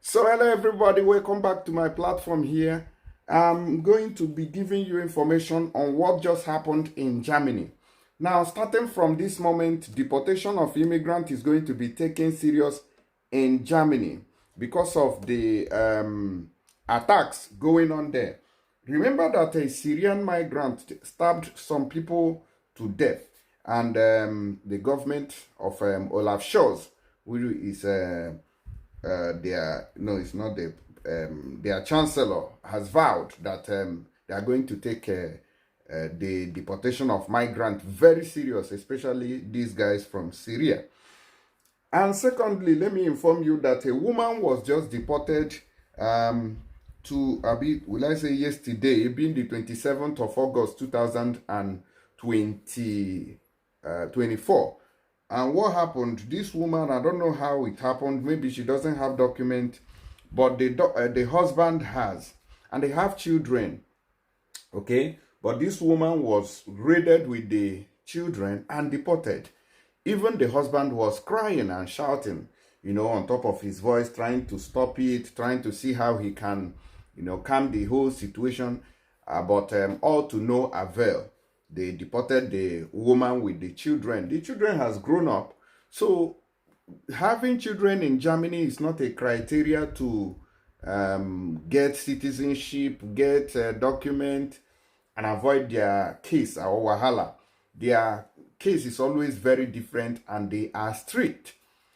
So hello everybody, welcome back to my platform here. I'm going to be giving you information on what just happened in Germany. Now, starting from this moment, deportation of immigrants is going to be taken serious in Germany because of the attacks going on there. Remember that a Syrian migrant stabbed some people to death, and the government of Olaf Scholz, who is their no, it's not their chancellor, has vowed that they are going to take the deportation of migrants very serious, especially these guys from Syria. And secondly, let me inform you that a woman was just deported to, will I say yesterday, being the 27th of August 2024. And what happened? This woman, I don't know how it happened. Maybe she doesn't have document, but the husband has, and they have children. Okay, but this woman was raided with the children and deported. Even the husband was crying and shouting, on top of his voice, trying to stop it, trying to see how he can, calm the whole situation. But all to no avail. They deported the woman with the children. The children has grown up. So having children in Germany is not a criteria to get citizenship, get a document, and avoid their case or wahala. Their case is always very different and they are strict.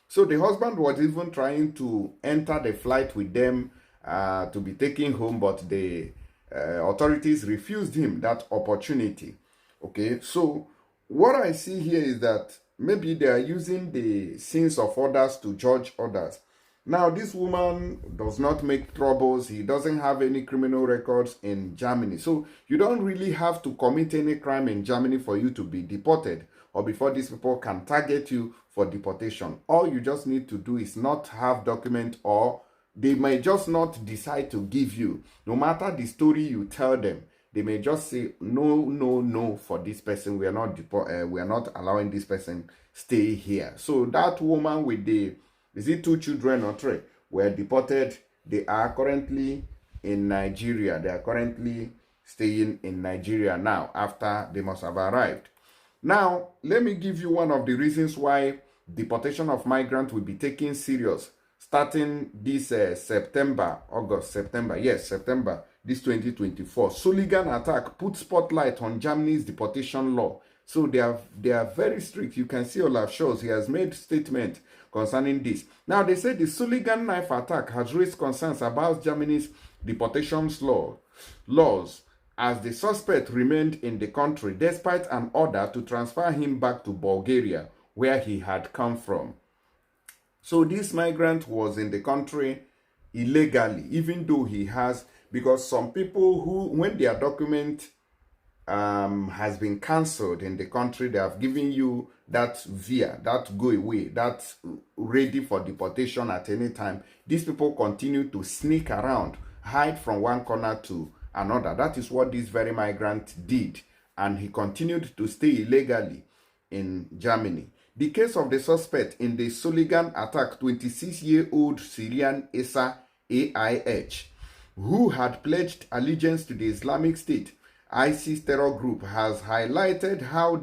So the husband was even trying to enter the flight with them to be taken home, but the authorities refused him that opportunity. Okay, so what I see here is that maybe they are using the sins of others to judge others. Now, this woman does not make troubles. He doesn't have any criminal records in Germany. So you don't really have to commit any crime in Germany for you to be deported or before these people can target you for deportation. All you just need to do is not have document, or they may just not decide to give you. No matter the story you tell them, they may just say no for this person. We are not allowing this person stay here. So that woman with the, is it 2 children or 3, were deported. They are currently in Nigeria. They are currently staying in Nigeria now after they must have arrived. Now, let me give you one of the reasons why deportation of migrants will be taken serious starting this September, this 2024. Soligan attack put spotlight on Germany's deportation law. So they are very strict. You can see Olaf Scholz, he has made statement concerning this. Now they say the Soligan knife attack has raised concerns about Germany's deportation laws, as the suspect remained in the country despite an order to transfer him back to Bulgaria, where he had come from. So this migrant was in the country illegally, even though he has, because some people who, when their document has been cancelled in the country, they have given you that via, that go away, that's ready for deportation at any time. These people continue to sneak around, hide from one corner to another. That is what this very migrant did, and he continued to stay illegally in Germany. The case of the suspect in the Soligan attack, 26-year-old Syrian Issa AIH, who had pledged allegiance to the Islamic State, ISIS terror group, has highlighted how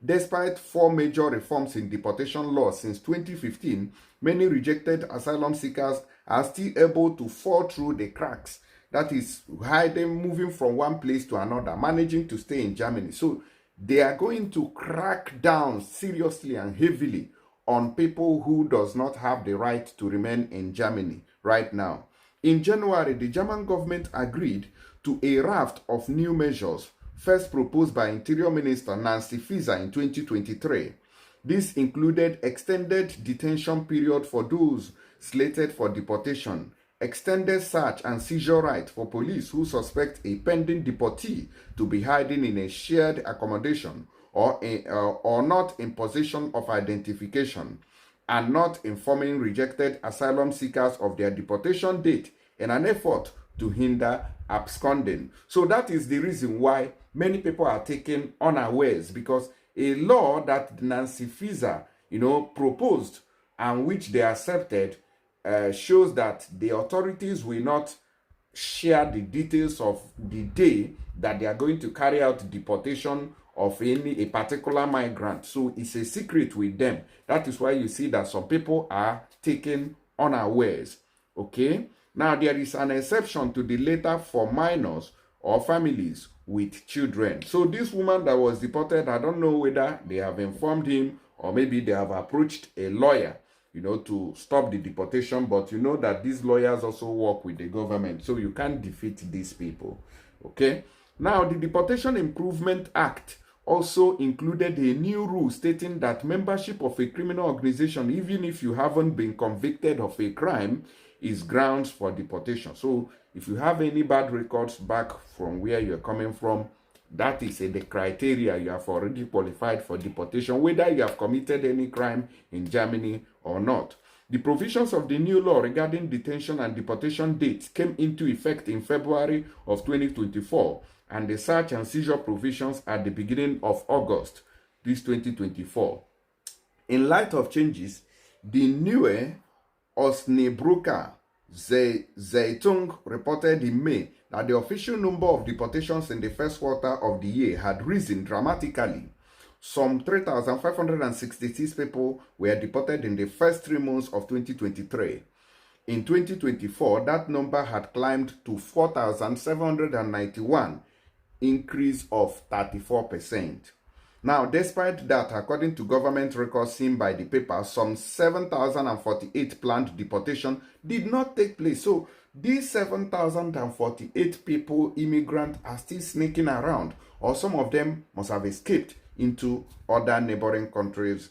despite 4 major reforms in deportation law since 2015, many rejected asylum seekers are still able to fall through the cracks. That is, hiding, moving from one place to another, managing to stay in Germany. So they are going to crack down seriously and heavily on people who does not have the right to remain in Germany right now. In January, the German government agreed to a raft of new measures, first proposed by Interior Minister Nancy Faeser in 2023. This included extended detention period for those slated for deportation, extended search and seizure right for police who suspect a pending deportee to be hiding in a shared accommodation or not in possession of identification, and not informing rejected asylum seekers of their deportation date in an effort to hinder absconding. So that is the reason why many people are taken unawares, because a law that Nancy Faeser, proposed and which they accepted shows that the authorities will not share the details of the day that they are going to carry out deportation of a particular migrant. So it's a secret with them. That is why you see that some people are taken unawares. Okay? Now, there is an exception to the latter for minors or families with children. So this woman that was deported, I don't know whether they have informed him or maybe they have approached a lawyer, to stop the deportation. But you know that these lawyers also work with the government, so you can't defeat these people. Okay? Now, the Deportation Improvement Act also included a new rule stating that membership of a criminal organization, even if you haven't been convicted of a crime, is grounds for deportation. So if you have any bad records back from where you're coming from, that is the criteria. You have already qualified for deportation, whether you have committed any crime in Germany or not. The provisions of the new law regarding detention and deportation dates came into effect in February of 2024, and the search and seizure provisions at the beginning of August this 2024. In light of changes, the newer Osnabrücker Zeitung reported in May that the official number of deportations in the first quarter of the year had risen dramatically. Some 3,566 people were deported in the first 3 months of 2023. In 2024, that number had climbed to 4,791, increase of 34%. Now, despite that, according to government records seen by the paper, some 7,048 planned deportation did not take place. So these 7,048 people, immigrants, are still sneaking around, or some of them must have escaped into other neighboring countries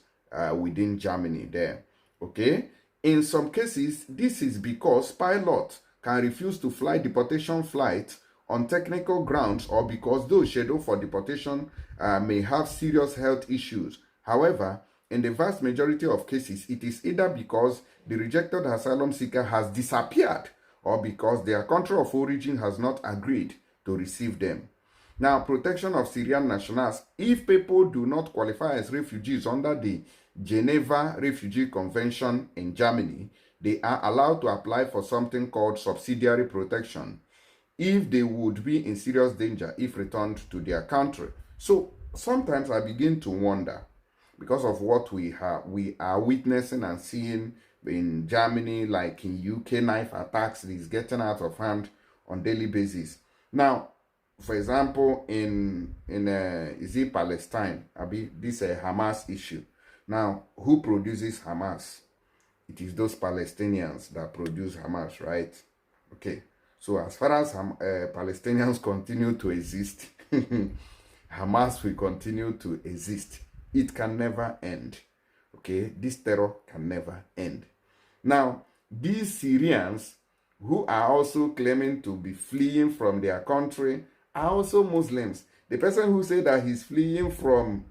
within Germany there. Okay? In some cases, this is because pilots can refuse to fly deportation flights on technical grounds, or because those scheduled for deportation may have serious health issues. However, in the vast majority of cases, it is either because the rejected asylum seeker has disappeared or because their country of origin has not agreed to receive them. Now, protection of Syrian nationals. If people do not qualify as refugees under the Geneva Refugee Convention in Germany, they are allowed to apply for something called subsidiary protection if they would be in serious danger if returned to their country. So sometimes I begin to wonder, because of what we are witnessing and seeing in Germany, like in UK, knife attacks is getting out of hand on daily basis. Now, for example, in is it Palestine? This Hamas issue. Now, who produces Hamas? It is those Palestinians that produce Hamas, right? Okay. So as far as Palestinians continue to exist, Hamas will continue to exist. It can never end. Okay, this terror can never end. Now, these Syrians who are also claiming to be fleeing from their country are also Muslims. The person who said that he's fleeing from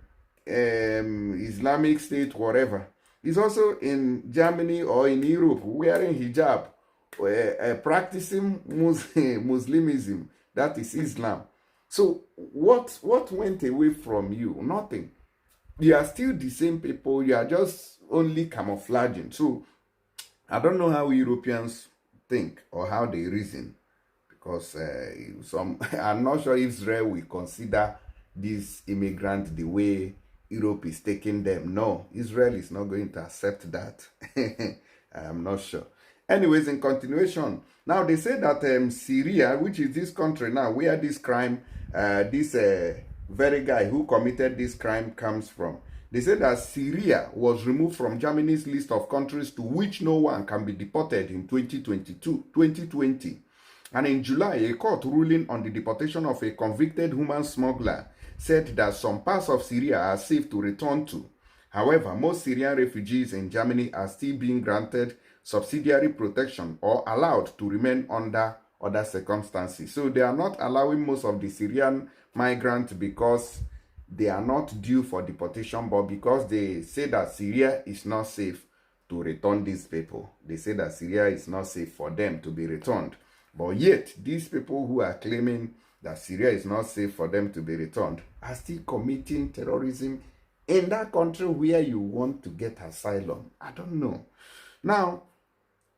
Islamic State, whatever, is also in Germany or in Europe wearing hijab, practicing Muslimism, that is Islam. So what went away from you? Nothing. You are still the same people. You are just only camouflaging. So I don't know how Europeans think or how they reason, because I'm not sure if Israel will consider this immigrant the way Europe is taking them. No, Israel is not going to accept that. I'm not sure. Anyways, in continuation, now they say that Syria, which is this country now where this crime, this very guy who committed this crime comes from, they say that Syria was removed from Germany's list of countries to which no one can be deported in 2020. And in July, a court ruling on the deportation of a convicted human smuggler said that some parts of Syria are safe to return to. However, most Syrian refugees in Germany are still being granted subsidiary protection or allowed to remain under other circumstances. So they are not allowing most of the Syrian migrants because they are not due for deportation, but because they say that Syria is not safe to return these people. They say that Syria is not safe for them to be returned. But yet, these people who are claiming that Syria is not safe for them to be returned are still committing terrorism in that country where you want to get asylum. I don't know. Now,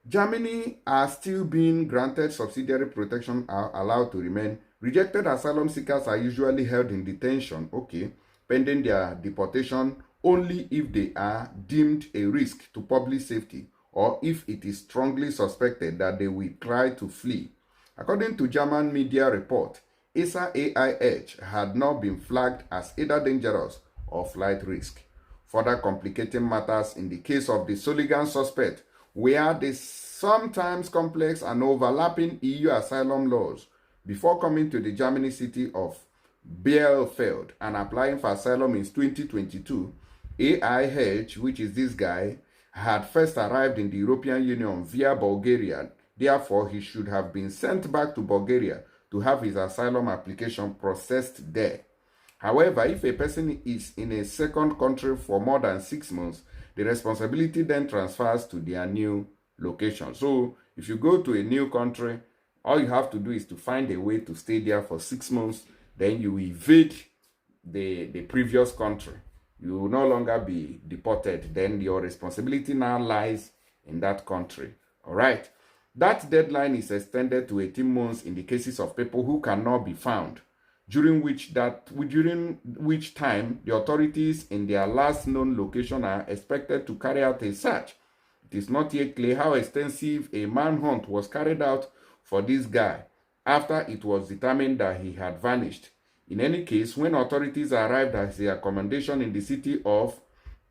Germany are still being granted subsidiary protection, are allowed to remain. Rejected asylum seekers are usually held in detention, okay, pending their deportation only if they are deemed a risk to public safety or if it is strongly suspected that they will try to flee. According to German media report, ESA AIH had not been flagged as either dangerous or flight risk, further complicating matters in the case of the Soligan suspect, where the sometimes complex and overlapping EU asylum laws. Before coming to the German city of Bielefeld and applying for asylum in 2022, AIH, which is this guy, had first arrived in the European Union via Bulgaria. Therefore, he should have been sent back to Bulgaria to have his asylum application processed there. However, if a person is in a second country for more than 6 months, the responsibility then transfers to their new location. So, if you go to a new country, all you have to do is to find a way to stay there for 6 months. Then you evade the previous country. You will no longer be deported. Then your responsibility now lies in that country. All right. That deadline is extended to 18 months in the cases of people who cannot be found, during which time the authorities in their last known location are expected to carry out a search. It is not yet clear how extensive a manhunt was carried out for this guy after it was determined that he had vanished. In any case, when authorities arrived at the accommodation in the city of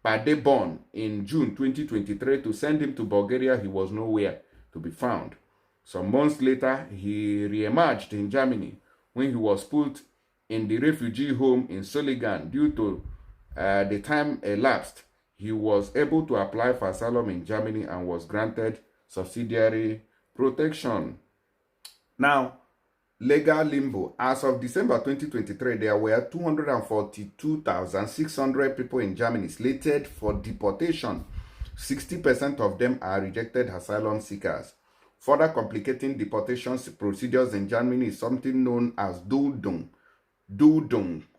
Paderborn in June 2023 to send him to Bulgaria, he was nowhere to be found. Some months later, he re-emerged in Germany when he was put in the refugee home in Soligan. Due to the time elapsed, he was able to apply for asylum in Germany and was granted subsidiary protection. Now, legal limbo. As of December 2023, there were 242,600 people in Germany slated for deportation. 60% of them are rejected asylum seekers. Further complicating deportation procedures in Germany is something known as Duldung,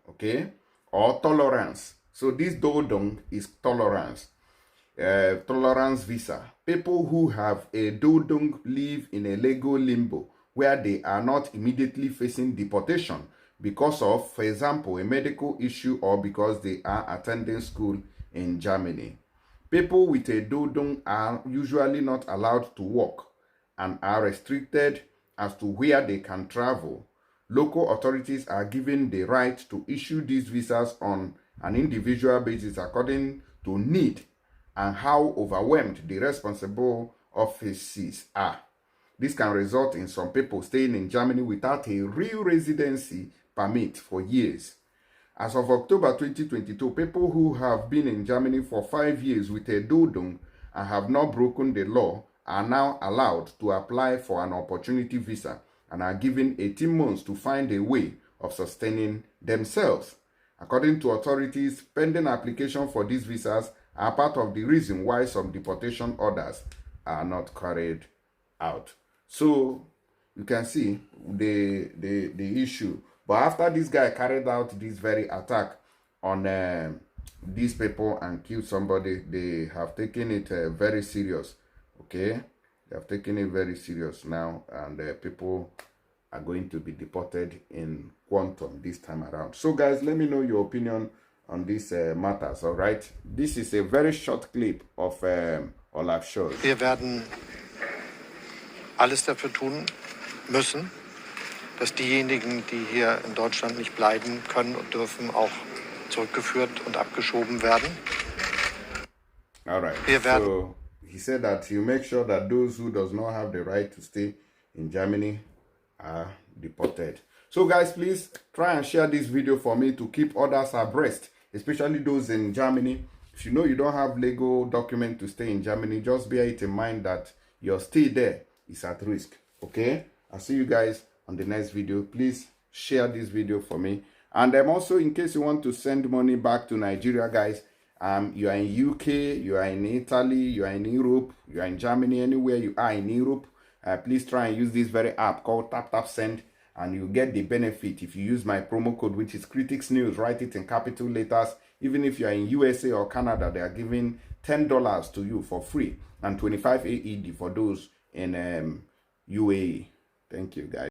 okay, or tolerance. So this Duldung is tolerance, tolerance visa. People who have a Duldung live in a legal limbo where they are not immediately facing deportation because of, for example, a medical issue or because they are attending school in Germany. People with a Duldung are usually not allowed to work and are restricted as to where they can travel. Local authorities are given the right to issue these visas on an individual basis according to need and how overwhelmed the responsible offices are. This can result in some people staying in Germany without a real residency permit for years. As of October 2022, people who have been in Germany for 5 years with a Duldung and have not broken the law are now allowed to apply for an opportunity visa and are given 18 months to find a way of sustaining themselves. According to authorities, pending application for these visas are part of the reason why some deportation orders are not carried out. So you can see the issue. But after this guy carried out this very attack on these people and killed somebody, they have taken it very serious. Okay, they have taken it very serious now, and people are going to be deported in quantum this time around. So guys, let me know your opinion on these matters. All right, this is a very short clip of Olaf Scholz. Wir werden alles dafür tun müssen, dass diejenigen, die hier in Deutschland nicht bleiben können und dürfen, auch zurückgeführt und abgeschoben werden. All right. So he said that he'll make sure that those who does not have the right to stay in Germany are deported. So guys, please try and share this video for me to keep others abreast, especially those in Germany. If you know you don't have legal document to stay in Germany, just bear it in mind that your stay there is at risk. Okay, I'll see you guys on the next video. Please share this video for me. And also, in case you want to send money back to Nigeria, guys, you are in UK, you are in Italy, you are in Europe, you are in Germany, anywhere you are in Europe, please try and use this very app called TapTapSend, and you get the benefit if you use my promo code, which is Critics News. Write it in capital letters. Even if you are in USA or Canada, they are giving $10 to you for free. and 25 AED for those in UAE. Thank you, guys.